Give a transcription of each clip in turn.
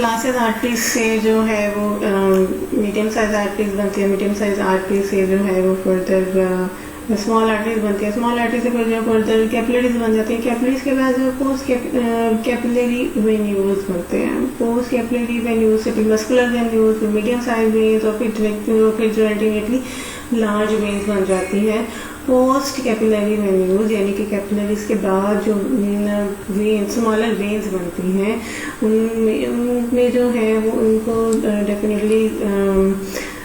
Classes arteries से जो है वो मीडियम साइज आर्टरीज बनती है, मीडियम साइज आर्टरीज से जो है वो फर्दर स्मॉल आर्टरीज बनती है, स्मॉल आर्टरी से फिर जो फर्दर कैपिलरीज बन जाती है, कैपिलरीज के बाद जो पोस्ट कैपिलरी वेन्यूज बनते हैं, पोस्ट कैपिलरी वेन्यूज से फिर मस्कुलर वेन्यूज, फिर मीडियम साइज वेन्स और फिर जो अल्टीमेटली लार्ज वेन्स बन जाती है। पोस्ट कैपिलरी वेन्यूज यानी कि कैपिलरीज के बाद जो वेन्स स्मॉलर वेन्स बनती हैं उनमें जो है वो उनको डेफिनेटली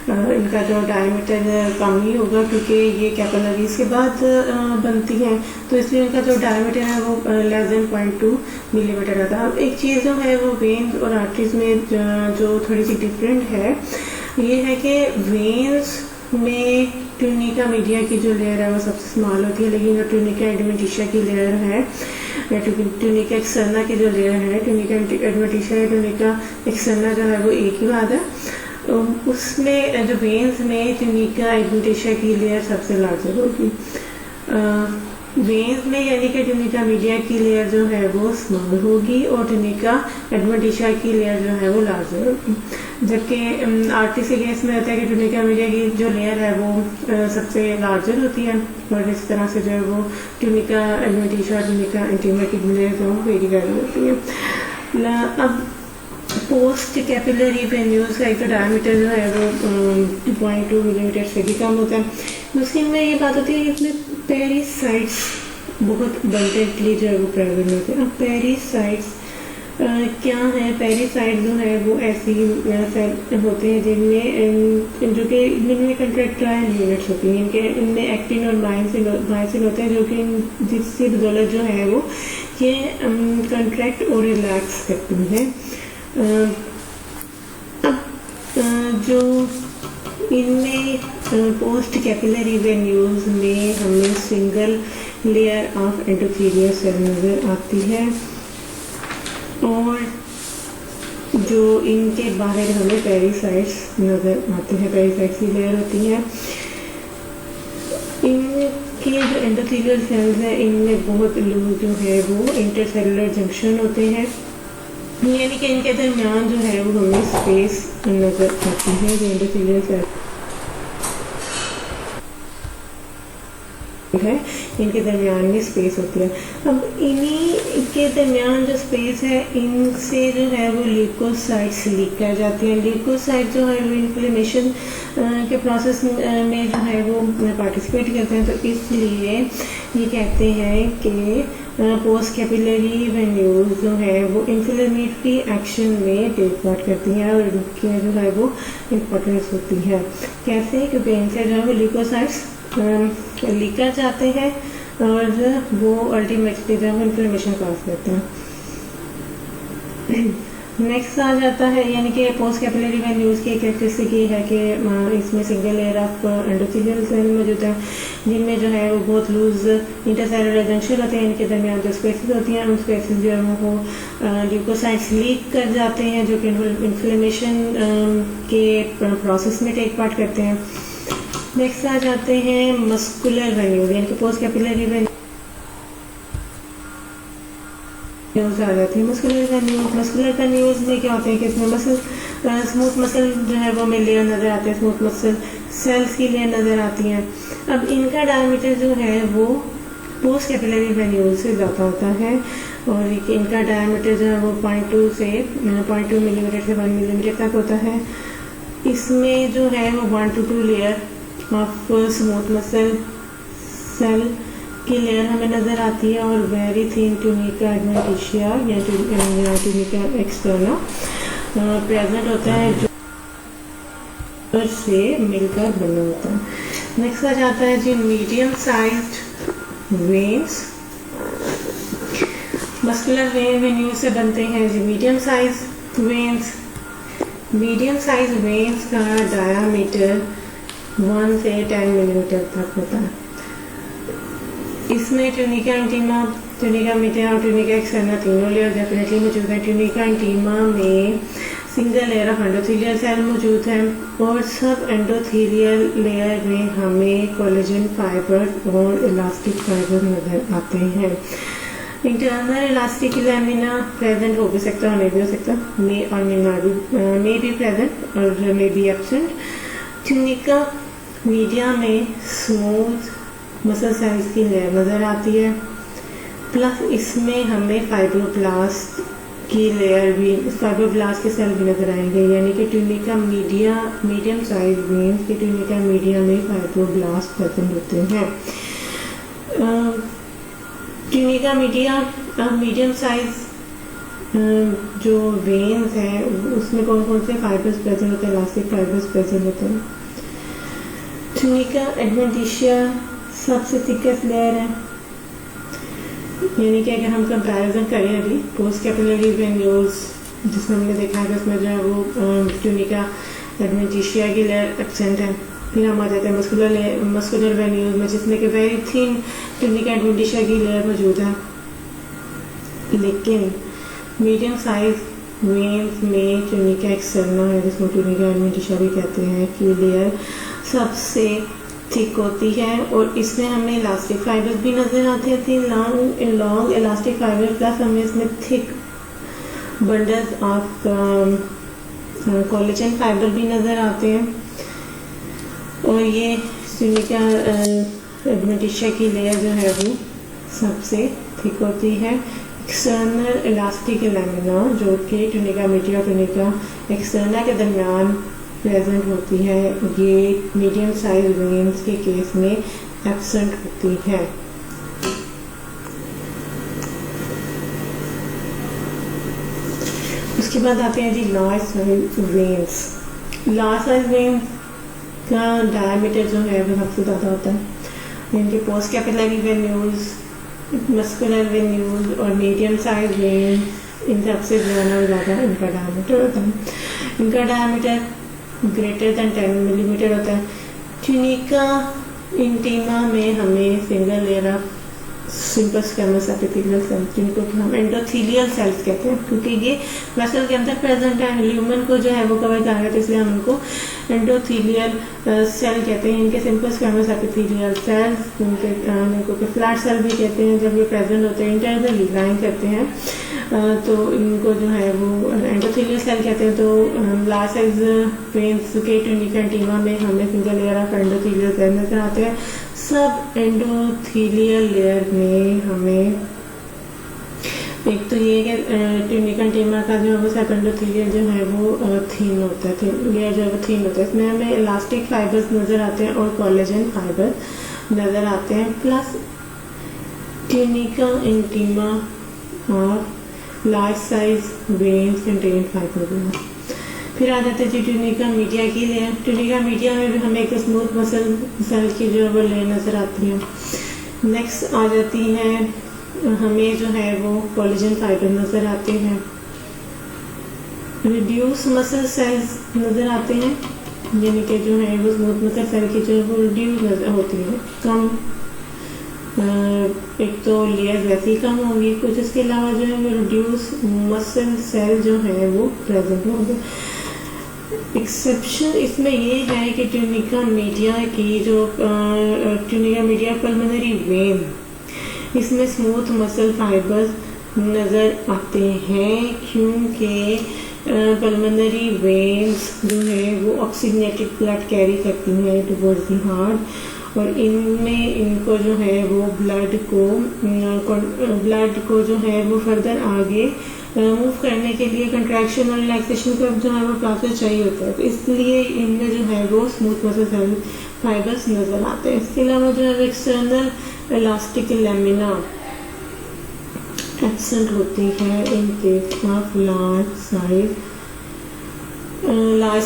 इनका जो डायमीटर कम ही होगा क्योंकि ये कैपिलरीज के बाद बनती हैं, तो इसलिए इनका जो डायमीटर है वो लेस देन 0.2 मिलीमीटर रहता है। अब एक चीज़ जो है वो वेन्स और आर्टरीज में जो थोड़ी सी डिफरेंट है ये है कि वेन्स में ट्यूनिका मीडिया की जो लेयर है वो सबसे स्मॉल होती है, लेकिन जो ट्यूनिका एडवेंटिशिया की लेयर है या ट्यूनिका एक्सटर्ना की जो लेयर है, ट्यूनिका एडवेंटिशिया या ट्यूनिका एक्सटर्ना जो है वो एक ही बात है। उसमें जो वेन्स में ट्यूनिका एडवेंटिशिया की लेयर सबसे लार्जर होगी, वेन्स में यानी कि ट्यूनिका मीडिया की लेयर जो है वो स्मॉल होगी और ट्यूनिका एडवेंटिशिया की लेयर जो है वो लार्जर होगी। जबकि आर्टरी के केस में होता है कि ट्यूनिका मीडिया की जो लेयर है वो सबसे लार्जर होती है और इस तरह से जो है वो ट्यूनिका एडवेंटिशिया और ट्यूनिका इंटीमा की लेयर जो वेरी कर होती है। अब पोस्ट कैपिलरी वेन्यूज का एक तो डायमीटर जो है वो 2.2 मिलीमीटर से भी कम होता है। उसके में ये बात होती है कि इसमें पेरिसाइट्स बहुत अबंडेंटली जो है वो प्रेजेंट होते हैं। अब पेरिसाइट्स क्या है? पेरिसाइट जो है वो ऐसी सेल होते हैं जिनमें जो कि जिनमें कंट्रैक्टाइल यूनिट्स होती हैं, इनमें एक्टिन और मायोसिन होते हैं जो कि जिसकी बदौलत जो है वो ये कंट्रैक्ट और रिलैक्स करती हैं। जो इनमें पोस्ट कैपिलरी वेन्यूज में हमें single layer of endothelial cell नज़र आती है और जो इनके बाहर हमें पेरिसाइट्स नज़र आते हैं, पेरिसाइट्स की लेयर होती है। इनके जो एंडोथेलियल सेल्स हैं इनमें बहुत लूज जो है वो इंटरसेलुलर जंक्शन होते हैं, यानी कि इनके दरमियान जो है वो हमें स्पेस नज़र आती है। जो एंडोथेलियल सेल है इनके दरमियान में स्पेस होती है। अब इन्हीं के दरमियान जो स्पेस है इनसे जो है वो ल्यूकोसाइट्स लीक कर जाती हैं। ल्यूकोसाइट जो है वो इन्फ्लेमेशन के प्रोसेस में जो है वो पार्टिसिपेट करते हैं, तो इसलिए ये कहते हैं कि पोस्ट कैपिलरी वेन्यूज जो है वो इन्फ्लेमेटरी एक्शन में टेक पार्ट करती हैं और इनकी जो है वो इम्पोर्टेंस होती है। कैसे? क्योंकि इनसे जो है वो ल्यूकोसाइट्स लीक कर जाते हैं और वो अल्टीमेटली जो है इन्फ्लेमेशन कॉज करते हैं। नेक्स्ट आ जाता है यानी कि पोस्ट कैपिलरी वेन्यूज की कैरेक्टरिस्टिक ये है कि इसमें single layer of endothelial cell मौजूद है जिनमें जो है वो बहुत लूज इंटरसेलुलर जंक्शन होते हैं। इनके दरमियान जो स्पेसेस होती हैं उन स्पेसेस जो है वो ल्यूकोसाइट्स लीक कर जाते हैं जो कि इन्फ्लेमेशन के प्रोसेस में टेक पार्ट करते हैं। नेक्स्ट आ जाते हैं मस्कुलर वेन्यूज यानी कि पोस्ट कैपिलरी वेन्यूज आ जाती है। मस्कुलर वेन्यूज में क्या होते हैं कि इसमें मसल स्मूथ मसल जो है वो हमें लेयर नज़र आते हैं, स्मूथ मसल सेल्स की लेयर नज़र आती हैं। अब इनका डायमीटर जो है वो पोस्ट कैपिलरी वेन्यूज से ज़्यादा होता है और इनका डायमीटर जो है वो 0.2 मिलीमीटर से 1 मिलीमीटर तक होता है। इसमें जो है वो 1 to 2 layer of smooth muscle cell की लेयर हमें नज़र आती है और वेरी थिन ट्यूनिका एडवेंटिशिया या ट्यूनिका एक्सटर्ना प्रेजेंट होता है जो से मिलकर बना होता है। नेक्स्ट आ जाता है जी medium sized veins. Muscular venules से बनते हैं जी medium size veins. Medium size veins का डायामीटर 1 से 10 मिलीमीटर तक होता है। इसमें ट्यूनिका इंटीमा, ट्यूनिका मीडिया और ट्यूनिका एक्सटर्ना तीनों लेयर डेफिनेटली मौजूद है। ट्यूनिका इंटीमा में single layer of endothelial cell मौजूद है और सब एंडोथेलियल लेयर में हमें कोलेजन फाइबर और इलास्टिक फाइबर नज़र आते हैं। इंटरनल इलास्टिक लैमिना प्रेजेंट हो भी सकता है और नहीं भी हो सकता, मे और मे बी प्रेजेंट और may be absent. Tunica media में स्मूथ मसल सेल्स की लेयर नज़र आती है, प्लस इसमें हमें फाइब्रोब्लास्ट की लेयर भी, फाइब्रोब्लास्ट के सेल भी नज़र आएंगे, यानी कि tunica media medium size means कि ट्यूनिका मीडिया में फाइब्रोब्लास्ट प्रेजेंट होते हैं। ट्यूनिका मीडिया मीडियम साइज जो वेन्स हैं उसमें कौन कौन से फाइबर्स प्रेजेंट होते हैं, इलास्टिक फाइबर्स प्रेजेंट होते हैं। ट्यूनिका एडवेंटिशिया सबसे थिकेस्ट लेयर है, यानी कि अगर हम कंपैरिजन करें अभी पोस्ट कैपिलरी वेन्यूल्स जिसमें हमने देखा है कि उसमें जो है वो ट्यूनिका एडवेंटिशिया की लेयर एब्सेंट है। फिर हम आ जाते हैं मस्कुलर वेन्यूल्स में जिसमें कि वेरी थिन ट्यूनिका एडवेंटिशिया की लेयर मौजूद है, लेकिन मीडियम साइज वेन्स में ट्यूनिका एक्सटर्ना है जिसको ट्यूनिका एडवेंटिशिया भी कहते हैं की लेयर सबसे थिक होती है, और इसमें हमें इलास्टिक फाइबर्स भी नज़र आते हैं, लॉन्ग इलास्टिक फाइबर, प्लस हमें इसमें thick bundles of collagen fibre भी नज़र आते हैं। और ये ट्यूनिका एडवेंटिशिया की लेयर जो है वो सबसे थिक होती है। एक्सटर्नल इलास्टिक लैमिना जो कि ट्यूनिका मीडिया और ट्यूनिका एक्सटर्ना के दरमियान प्रेजेंट होती है, ये मीडियम साइज वेन्स के केस में एब्सेंट होती है। उसके बाद आते हैं जी large size veins. Large size veins का डायमीटर जो है वो सबसे ज़्यादा होता है, इनके post capillary venules, muscular venules और मीडियम साइज वेन्स, इन सबसे ज़्यादा इनका डायमीटर होता है। इनका डायमीटर ग्रेटर दैन 10 मिलीमीटर होता है। ट्यूनिका इंटीमा में हमें single layer of simple squamous epithelial cells जिनको हम एंडोथेलियल सेल्स कहते हैं, क्योंकि ये मसल के अंदर प्रेजेंट है, ल्यूमन को जो है वो कवर कर रहे हैं, तो इसलिए हम उनको एंडोथेलियल सेल कहते हैं। इनके सिंपल स्क्वैमस एपिथेलियल सेल्स इनको फ्लैट सेल भी कहते हैं, जब ये प्रेजेंट होते हैं इंटरनली लाइन करते हैं तो इनको जो है वो एंडोथेलियल सेल कहते हैं। तो लार्ज साइज वेन्स के ट्यूनिका इंटीमा में हमें single layer of endothelial cell नजर आते हैं। सब एंडोथेलियल लेयर में हमें एक तो ये कि ट्यूनिका इंटीमा का जो है वो सब एंडोथेलियल जो है वो थीन होता है, लेयर जो है वो थीन होता है। इसमें हमें इलास्टिक फाइबर्स नज़र आते हैं और कोलेजन फाइबर नज़र आते हैं, प्लस ट्यूनिका इंटीमा और large size veins contain fibroblast. फिर आ जाते हैं ट्यूनिका मीडिया की लेयर। ट्यूनिका मीडिया में भी हमें एक स्मूथ मसल सेल की जो है वो लेयर नज़र आती है। नेक्स्ट आ जाती है हमें जो है वो कोलेजन फाइबर नज़र आते हैं। रिड्यूस मसल सेल्स नज़र आते हैं, यानी कि जो है वो स्मूथ मसल सेल की जो है वो रिड्यूस होती है, कम एक तो लेयर वैसे ही कम होंगी, कुछ इसके अलावा जो है वो रिड्यूस मसल सेल जो है वो प्रेजेंट होंगे। एक्सेप्शन इसमें ये है कि ट्यूनिका मीडिया की जो ट्यूनिका मीडिया पल्मोनरी वेन, इसमें स्मूथ मसल फाइबर्स नज़र आते हैं, क्योंकि पल्मोनरी वेन्स जो है वो ऑक्सीजनेटेड ब्लड कैरी करती हैं टुवर्ड्स द हार्ट, और इनमें इनको जो है वो ब्लड को जो है वो फर्दर आगे मूव करने के लिए कंट्रैक्शन और रिलैक्सेशन का जो है वो प्रोसेस चाहिए होता है, तो इसलिए इनमें जो है वो स्मूथ मसल सेल फाइबर्स नज़र आते हैं। इसके अलावा जो है एक्सटर्नल इलास्टिक लैमिना एब्सेंट होती है in case of large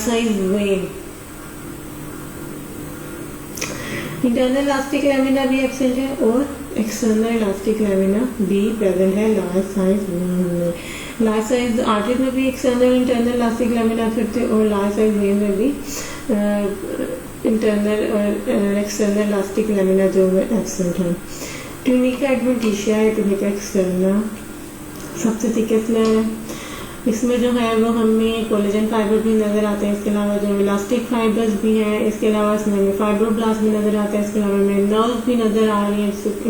size when. Internal elastic lamina भी एब्सेंट है और एक्सटर्नल इलास्टिक लैमिना भी प्रेजेंट है लार्ज साइज वेन में। लार्ज साइज आर्टरी में भी external internal elastic lamina absent थे और लार्ज साइज वेन में भी इंटरनल और एक्सटर्नल इलास्टिक लैमिना जो है एब्सेंट है। ट्यूनिका एडवेंटिशिया ट्यूनिका एक्सटर्ना सबसे थिकेस्ट लेयर है। इसमें जो है वो हमें कोलेजन फाइबर भी नज़र आते हैं, इसके अलावा जो इलास्टिक फाइबर्स भी हैं, इसके अलावा इसमें फाइब्रोब्लास्ट भी नज़र आते हैं, इसके अलावा हमें नर्व भी नज़र आ रही है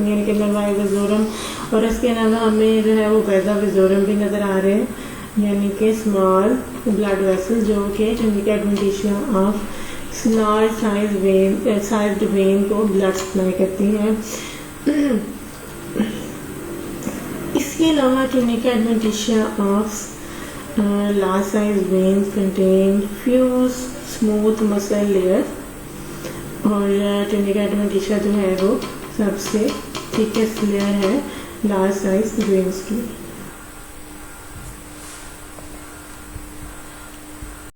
यानी कि नर्वा विजोरम, और इसके अलावा हमें जो है वो वेजा विजोरम भी नज़र आ रहे हैं यानी कि स्मॉल ब्लड वेसल्स जो कि tunica adventitia of large sized vein को ब्लड सप्लाई करती हैं। इसके अलावा tunica adventitia of large size veins contain few smooth muscle layer, और टुनिका एडवेंटिशिया जो है वो सबसे थिकेस्ट लेयर है लार्ज साइज वेन्स की।